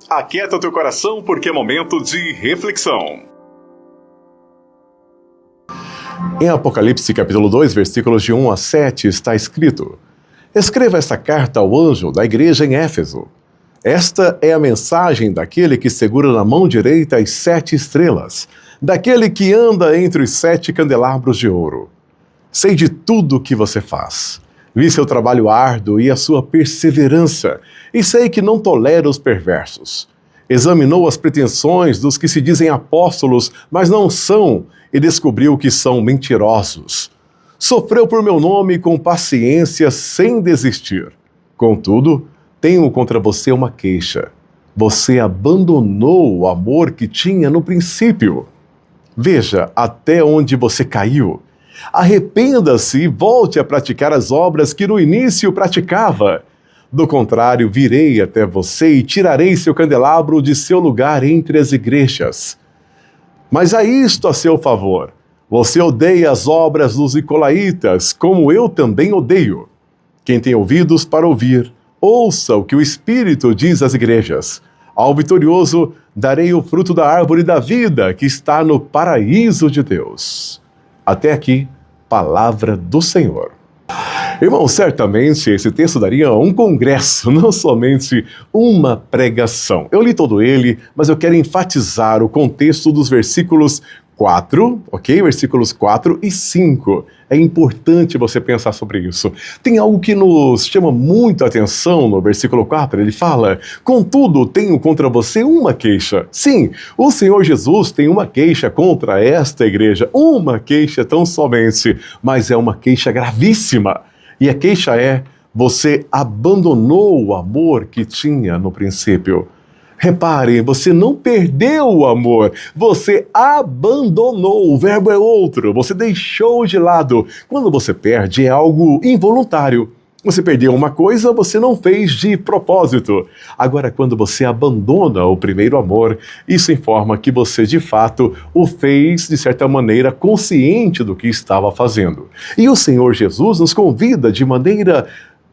Aquieta o teu coração porque é momento de reflexão. Em Apocalipse capítulo 2, versículos de 1 a 7, está escrito: Escreva esta carta ao anjo da igreja em Éfeso. Esta é a mensagem daquele que segura na mão direita as 7 estrelas, daquele que anda entre os 7 candelabros de ouro. Sei de tudo o que você faz. Vi seu trabalho árduo e a sua perseverança, e sei que não tolera os perversos. Examinou as pretensões dos que se dizem apóstolos, mas não são, e descobriu que são mentirosos. Sofreu por meu nome com paciência sem desistir. Contudo, tenho contra você uma queixa. Você abandonou o amor que tinha no princípio. Veja até onde você caiu. Arrependa-se e volte a praticar as obras que no início praticava. Do contrário, virei até você e tirarei seu candelabro de seu lugar entre as igrejas. Mas há isto a seu favor. Você odeia as obras dos nicolaítas, como eu também odeio. Quem tem ouvidos para ouvir, ouça o que o Espírito diz às igrejas. Ao vitorioso darei o fruto da árvore da vida, que está no paraíso de Deus. Até aqui, palavra do Senhor. Irmão, certamente esse texto daria um congresso, não somente uma pregação. Eu li todo ele, mas eu quero enfatizar o contexto dos versículos 4, ok? Versículos 4 e 5. É importante você pensar sobre isso. Tem algo que nos chama muito a atenção no versículo 4. Ele fala: Contudo, tenho contra você uma queixa. Sim, o Senhor Jesus tem uma queixa contra esta igreja. Uma queixa tão somente, mas é uma queixa gravíssima. E a queixa é: você abandonou o amor que tinha no princípio. Repare, você não perdeu o amor, você abandonou, o verbo é outro, você deixou de lado. Quando você perde, é algo involuntário. Você perdeu uma coisa, você não fez de propósito. Agora, quando você abandona o primeiro amor, isso informa que você, de fato, o fez, de certa maneira, consciente do que estava fazendo. E o Senhor Jesus nos convida de maneira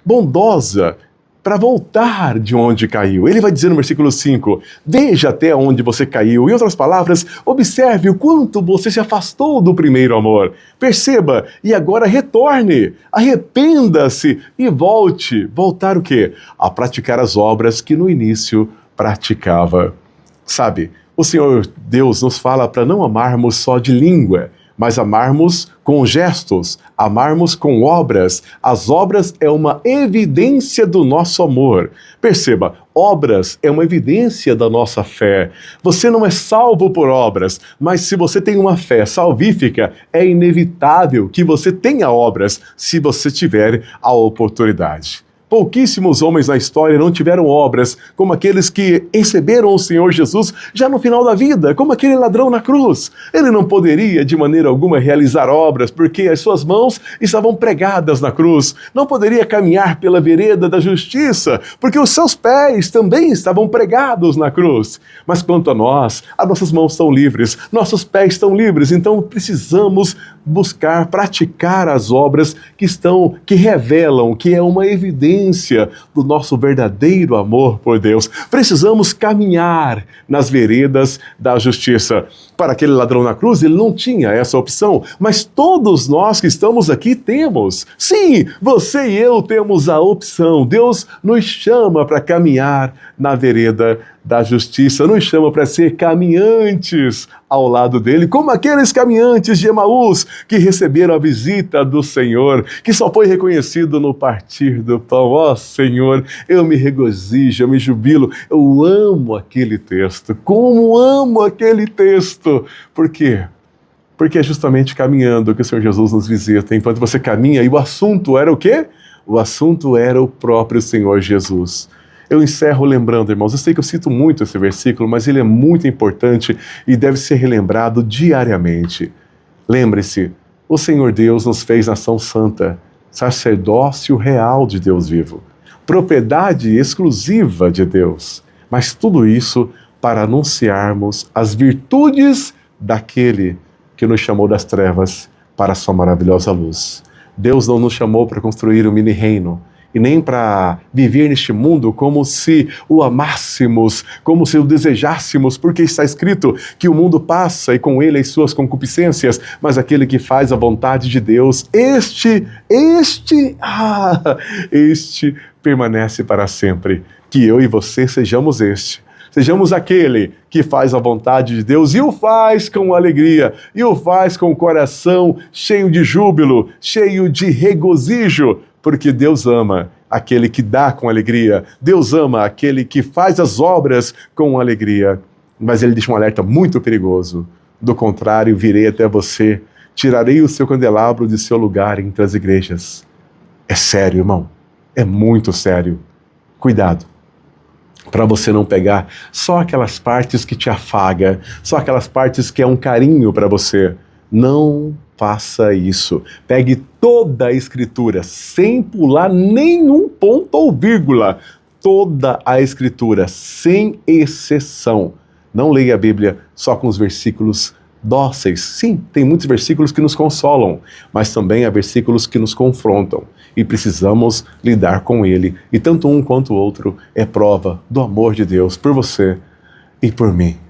bondosa para voltar de onde caiu. Ele vai dizer no versículo 5, veja até onde você caiu. Em outras palavras, observe o quanto você se afastou do primeiro amor. Perceba, e agora retorne, arrependa-se e volte. Voltar o quê? A praticar as obras que no início praticava. Sabe, o Senhor Deus nos fala para não amarmos só de língua, mas amarmos com gestos, amarmos com obras. As obras é uma evidência do nosso amor. Perceba, obras é uma evidência da nossa fé. Você não é salvo por obras, mas se você tem uma fé salvífica, é inevitável que você tenha obras, se você tiver a oportunidade. Pouquíssimos homens na história não tiveram obras como aqueles que receberam o Senhor Jesus já no final da vida, como aquele ladrão na cruz. Ele não poderia de maneira alguma realizar obras porque as suas mãos estavam pregadas na cruz. Não poderia caminhar pela vereda da justiça porque os seus pés também estavam pregados na cruz. Mas quanto a nós, as nossas mãos estão livres, nossos pés estão livres, então precisamos buscar, praticar as obras que revelam, que é uma evidência do nosso verdadeiro amor por Deus. Precisamos caminhar nas veredas da justiça. Para aquele ladrão na cruz, ele não tinha essa opção, mas todos nós que estamos aqui temos. Sim, você e eu temos a opção. Deus nos chama para caminhar na vereda da justiça, nos chama para ser caminhantes ao lado dele, como aqueles caminhantes de Emaús que receberam a visita do Senhor, que só foi reconhecido no partir do pão. Ó Senhor, eu me regozijo, eu me jubilo, eu amo aquele texto, como amo aquele texto. Por quê? Porque é justamente caminhando que o Senhor Jesus nos visita. Enquanto você caminha, e o assunto era o quê? O assunto era o próprio Senhor Jesus. Eu encerro lembrando, irmãos, eu sei que eu cito muito esse versículo, mas ele é muito importante e deve ser relembrado diariamente. Lembre-se, o Senhor Deus nos fez nação santa, sacerdócio real de Deus vivo, propriedade exclusiva de Deus, mas tudo isso para anunciarmos as virtudes daquele que nos chamou das trevas para a sua maravilhosa luz. Deus não nos chamou para construir um mini-reino, e nem para viver neste mundo como se o amássemos, como se o desejássemos, porque está escrito que o mundo passa e com ele as suas concupiscências, mas aquele que faz a vontade de Deus, este permanece para sempre. Que eu e você sejamos sejamos aquele que faz a vontade de Deus e o faz com alegria, e o faz com o coração cheio de júbilo, cheio de regozijo, porque Deus ama aquele que dá com alegria, Deus ama aquele que faz as obras com alegria. Mas ele deixa um alerta muito perigoso. Do contrário, virei até você, tirarei o seu candelabro de seu lugar entre as igrejas. É sério, irmão. É muito sério. Cuidado, para você não pegar só aquelas partes que te afaga, só aquelas partes que é um carinho para você. Não faça isso. Pegue toda a Escritura, sem pular nenhum ponto ou vírgula. Toda a Escritura, sem exceção. Não leia a Bíblia só com os versículos dóceis. Sim, tem muitos versículos que nos consolam, mas também há versículos que nos confrontam. E precisamos lidar com ele. E tanto um quanto o outro é prova do amor de Deus por você e por mim.